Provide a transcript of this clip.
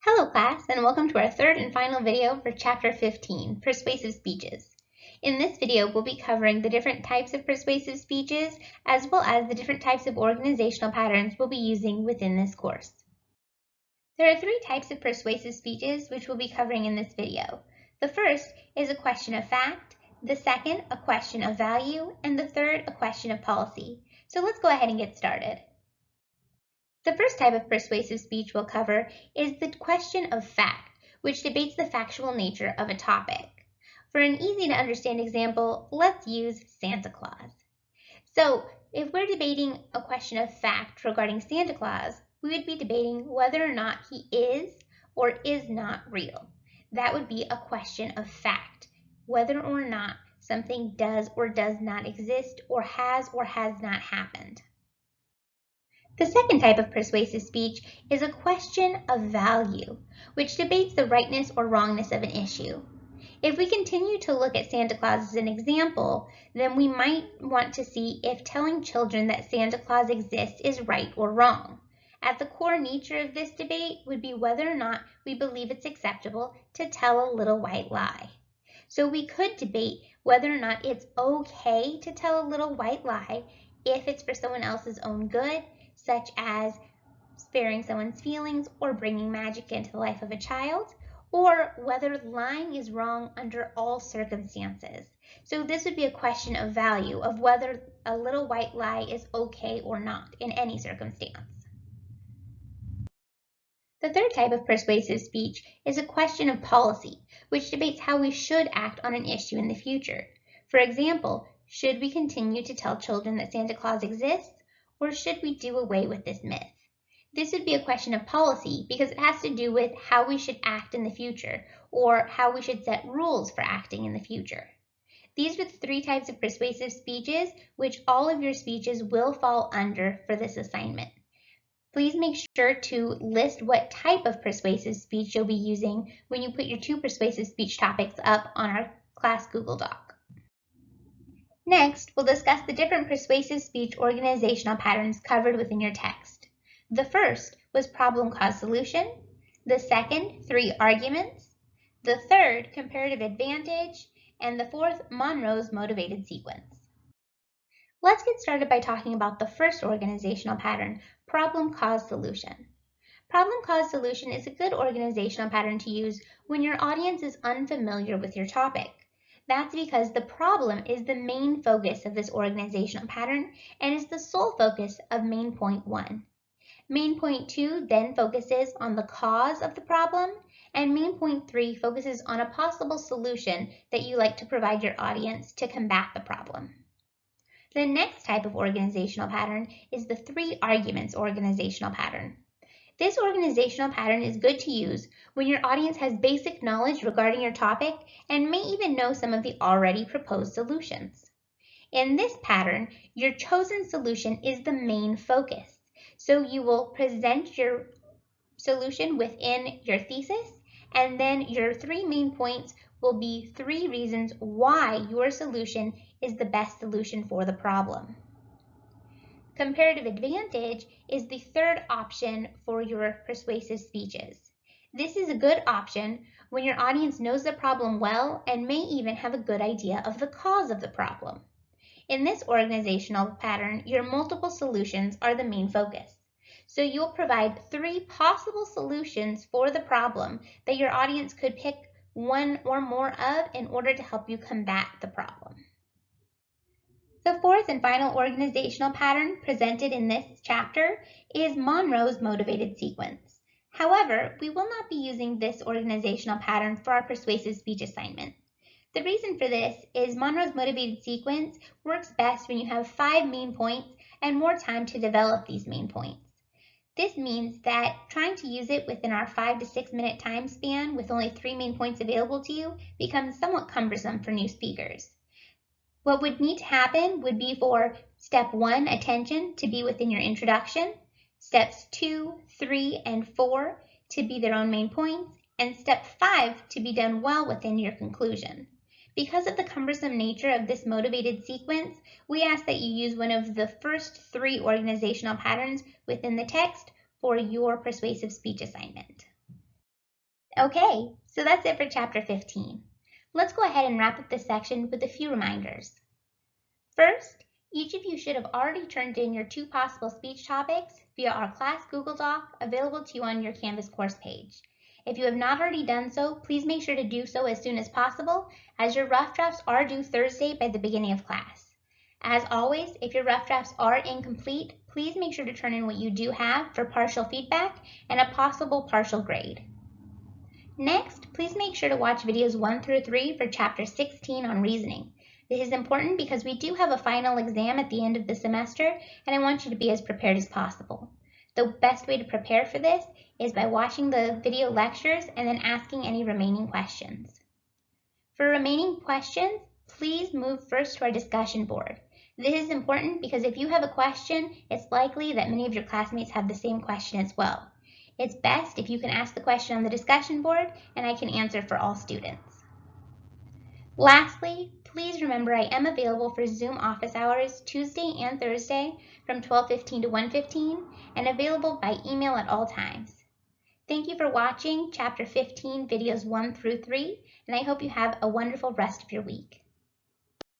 Hello class, and welcome to our third and final video for Chapter 15, Persuasive Speeches. In this video, we'll be covering the different types of persuasive speeches, as well as the different types of organizational patterns we'll be using within this course. There are three types of persuasive speeches which we'll be covering in this video. The first is a question of fact, the second a question of value, and the third a question of policy. So let's go ahead and get started. The first type of persuasive speech we'll cover is the question of fact, which debates the factual nature of a topic. For an easy to understand example, let's use Santa Claus. So if we're debating a question of fact regarding Santa Claus, we would be debating whether or not he is or is not real. That would be a question of fact, whether or not something does or does not exist or has not happened. The second type of persuasive speech is a question of value, which debates the rightness or wrongness of an issue. If we continue to look at Santa Claus as an example, then we might want to see if telling children that Santa Claus exists is right or wrong. At the core nature of this debate would be whether or not we believe it's acceptable to tell a little white lie. So we could debate whether or not it's okay to tell a little white lie if it's for someone else's own good, such as sparing someone's feelings or bringing magic into the life of a child, or whether lying is wrong under all circumstances. So this would be a question of value, of whether a little white lie is okay or not in any circumstance. The third type of persuasive speech is a question of policy, which debates how we should act on an issue in the future. For example, should we continue to tell children that Santa Claus exists, or should we do away with this myth? This would be a question of policy because it has to do with how we should act in the future or how we should set rules for acting in the future. These are the three types of persuasive speeches which all of your speeches will fall under for this assignment. Please make sure to list what type of persuasive speech you'll be using when you put your two persuasive speech topics up on our class Google Doc. Next, we'll discuss the different persuasive speech organizational patterns covered within your text. The first was problem, cause, solution. The second, three arguments. The third, comparative advantage. And the fourth, Monroe's motivated sequence. Let's get started by talking about the first organizational pattern, problem, cause, solution. Problem, cause, solution is a good organizational pattern to use when your audience is unfamiliar with your topic. That's because the problem is the main focus of this organizational pattern and is the sole focus of main point 1. Main point 2 then focuses on the cause of the problem, and main point 3 focuses on a possible solution that you like to provide your audience to combat the problem. The next type of organizational pattern is the three arguments organizational pattern. This organizational pattern is good to use when your audience has basic knowledge regarding your topic and may even know some of the already proposed solutions. In this pattern, your chosen solution is the main focus. So you will present your solution within your thesis, and then your three main points will be three reasons why your solution is the best solution for the problem. Comparative advantage is the third option for your persuasive speeches. This is a good option when your audience knows the problem well and may even have a good idea of the cause of the problem. In this organizational pattern, your multiple solutions are the main focus. So you'll provide three possible solutions for the problem that your audience could pick one or more of in order to help you combat the problem. The fourth and final organizational pattern presented in this chapter is Monroe's motivated sequence. However, we will not be using this organizational pattern for our persuasive speech assignment. The reason for this is Monroe's motivated sequence works best when you have 5 main points and more time to develop these main points. This means that trying to use it within our 5 to 6 minute time span with only 3 main points available to you becomes somewhat cumbersome for new speakers. What would need to happen would be for step 1, attention, to be within your introduction, steps 2, 3, and 4 to be their own main points, and step 5 to be done well within your conclusion. Because of the cumbersome nature of this motivated sequence, we ask that you use one of the first 3 organizational patterns within the text for your persuasive speech assignment. Okay, so that's it for Chapter 15. Let's go ahead and wrap up this section with a few reminders. First, each of you should have already turned in your 2 possible speech topics via our class Google Doc available to you on your Canvas course page. If you have not already done so, please make sure to do so as soon as possible, as your rough drafts are due Thursday by the beginning of class. As always, if your rough drafts are incomplete, please make sure to turn in what you do have for partial feedback and a possible partial grade. Next, please make sure to watch videos 1 through 3 for Chapter 16 on reasoning. This is important because we do have a final exam at the end of the semester, and I want you to be as prepared as possible. The best way to prepare for this is by watching the video lectures and then asking any remaining questions. For remaining questions, please move first to our discussion board. This is important because if you have a question, it's likely that many of your classmates have the same question as well. It's best if you can ask the question on the discussion board and I can answer for all students. Lastly, please remember I am available for Zoom office hours Tuesday and Thursday from 12:15 to 1:15 and available by email at all times. Thank you for watching Chapter 15 videos 1 through 3, and I hope you have a wonderful rest of your week.